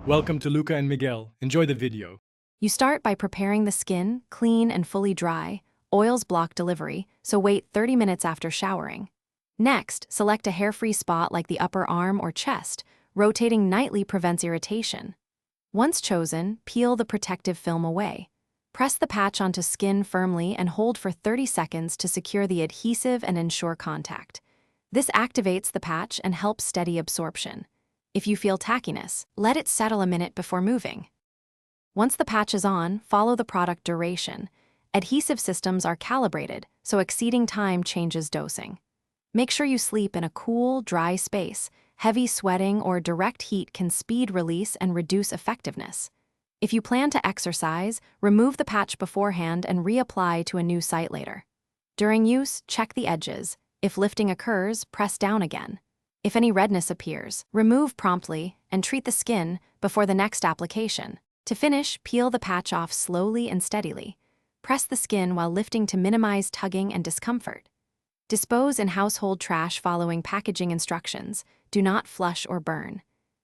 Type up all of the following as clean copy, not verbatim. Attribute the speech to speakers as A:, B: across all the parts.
A: Welcome to Luca and Miguel. Enjoy the video.
B: You start by preparing the skin, clean and fully dry. Oils block delivery, so wait 30 minutes after showering. Next, select a hair-free spot like the upper arm or chest. Rotating nightly prevents irritation. Once chosen, peel the protective film away. Press the patch onto skin firmly and hold for 30 seconds to secure the adhesive and ensure contact. This activates the patch and helps steady absorption. If you feel tackiness, let it settle a minute before moving. Once the patch is on, follow the product duration. Adhesive systems are calibrated, so exceeding time changes dosing. Make sure you sleep in a cool, dry space. Heavy sweating or direct heat can speed release and reduce effectiveness. If you plan to exercise, remove the patch beforehand and reapply to a new site later. During use, check the edges. If lifting occurs, press down again. If any redness appears, remove promptly and treat the skin before the next application. To finish, peel the patch off slowly and steadily. Press the skin while lifting to minimize tugging and discomfort. Dispose in household trash following packaging instructions. Do not flush or burn.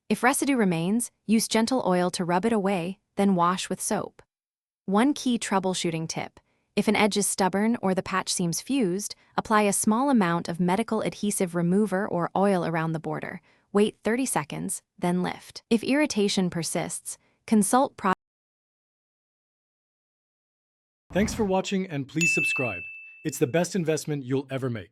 B: If residue remains, use gentle oil to rub it away, then wash with soap. One key troubleshooting tip: if an edge is stubborn or the patch seems fused, apply a small amount of medical adhesive remover or oil around the border. Wait 30 seconds, then lift. If irritation persists, consult product.
A: Thanks for watching and please subscribe. It's the best investment you'll ever make.